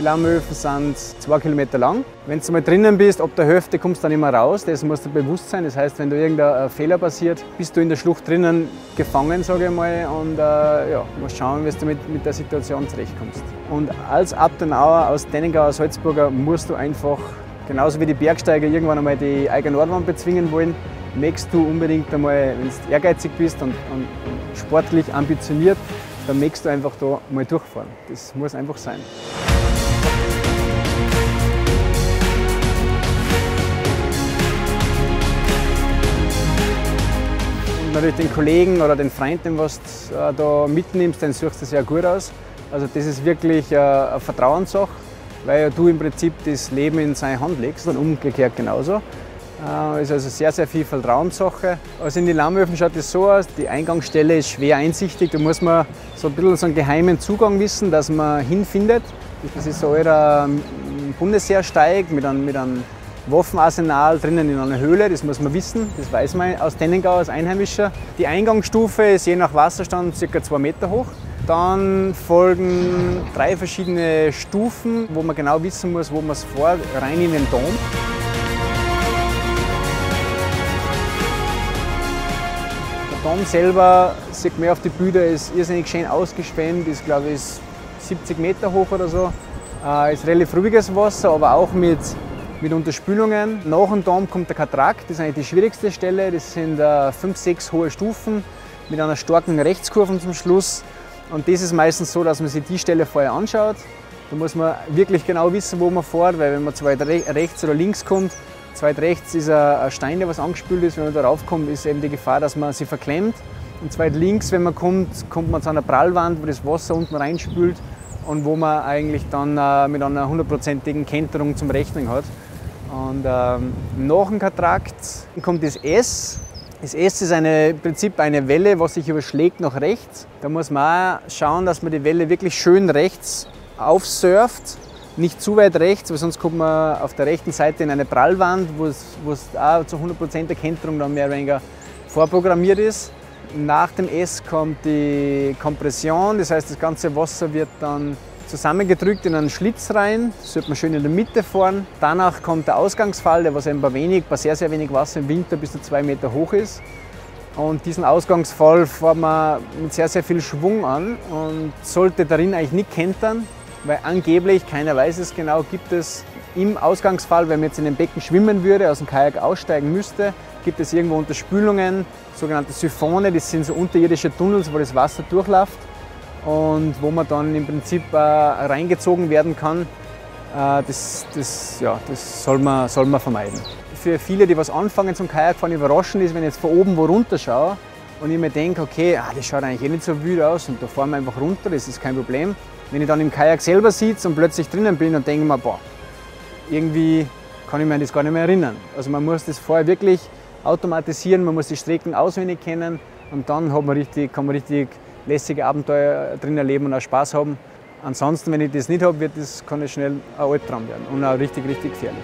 Lammöfen sind 2 Kilometer lang. Wenn du mal drinnen bist, ab der Hälfte kommst du dann immer raus. Das musst du bewusst sein. Das heißt, wenn da irgendein Fehler passiert, bist du in der Schlucht drinnen gefangen, sage ich mal. Und ja, musst schauen, wie du mit der Situation zurechtkommst. Und als Abtenauer aus Denningau, Salzburger, musst du einfach, genauso wie die Bergsteiger irgendwann einmal die eigene Nordwand bezwingen wollen, möchtest du unbedingt einmal, wenn du ehrgeizig bist und sportlich ambitioniert, dann möchtest du einfach da mal durchfahren. Das muss einfach sein. Und natürlich den Kollegen oder den Freunden, was du da mitnimmst, den suchst du sehr gut aus. Also das ist wirklich eine Vertrauenssache, weil du im Prinzip das Leben in seine Hand legst und umgekehrt genauso. Ist also sehr, sehr viel Vertrauenssache. Also in die Lammöfen schaut es so aus, die Eingangsstelle ist schwer einsichtig, da muss man so ein bisschen so einen geheimen Zugang wissen, dass man hinfindet. Das ist so ein Bundesheersteig mit einem Waffenarsenal drinnen in einer Höhle, das muss man wissen, das weiß man aus Denningau als Einheimischer. Die Eingangsstufe ist je nach Wasserstand ca. 2 Meter hoch. Dann folgen 3 verschiedene Stufen, wo man genau wissen muss, wo man es fährt, rein in den Dom. Der Dom selber, sieht man auf die Bilder, ist irrsinnig schön ausgeschwemmt, ist glaube ich 70 Meter hoch oder so. Ist relativ ruhiges Wasser, aber auch mit Unterspülungen. Nach dem Dom kommt der Katrakt, das ist eigentlich die schwierigste Stelle. Das sind 5, 6 hohe Stufen mit einer starken Rechtskurve zum Schluss. Und das ist meistens so, dass man sich die Stelle vorher anschaut. Da muss man wirklich genau wissen, wo man fährt, weil wenn man zu weit rechts oder links kommt, zu weit rechts ist ein Stein, der was angespült ist. Wenn man darauf kommt, ist eben die Gefahr, dass man sich verklemmt. Und zu weit links, wenn man kommt man zu einer Prallwand, wo das Wasser unten reinspült und wo man eigentlich dann mit einer 100%igen Kenterung zum Rechnen hat. Und nach dem Katrakt kommt das S. Das S ist im Prinzip eine Welle, die sich überschlägt nach rechts. Da muss man auch schauen, dass man die Welle wirklich schön rechts aufsurft. Nicht zu weit rechts, weil sonst kommt man auf der rechten Seite in eine Prallwand, wo es auch zu 100% der Kenterung dann mehr oder weniger vorprogrammiert ist. Nach dem S kommt die Kompression, das heißt, das ganze Wasser wird dann zusammengedrückt in einen Schlitz rein. Das sollte man schön in der Mitte fahren. Danach kommt der Ausgangsfall, der was eben bei sehr, sehr wenig Wasser im Winter bis zu 2 Meter hoch ist. Und diesen Ausgangsfall fährt man mit sehr, sehr viel Schwung an und sollte darin eigentlich nicht kentern, weil angeblich, keiner weiß es genau, gibt es im Ausgangsfall, wenn man jetzt in dem Becken schwimmen würde, aus dem Kajak aussteigen müsste, gibt es irgendwo Unterspülungen, sogenannte Siphone, das sind so unterirdische Tunnels, wo das Wasser durchläuft und wo man dann im Prinzip reingezogen werden kann. Das soll man vermeiden. Für viele, die was anfangen zum Kajakfahren, überraschend ist, wenn ich jetzt von oben wo runter schaue und ich mir denke, okay, das schaut eigentlich nicht so wild aus und da fahren wir einfach runter, das ist kein Problem. Wenn ich dann im Kajak selber sitze und plötzlich drinnen bin und denke mir, boah, irgendwie kann ich mich an das gar nicht mehr erinnern. Also man muss das vorher wirklich automatisieren, man muss die Strecken auswendig kennen und dann kann man richtig lässige Abenteuer drin erleben und auch Spaß haben. Ansonsten, wenn ich das nicht habe, kann es schnell ein Albtraum werden und auch richtig, richtig gefährlich.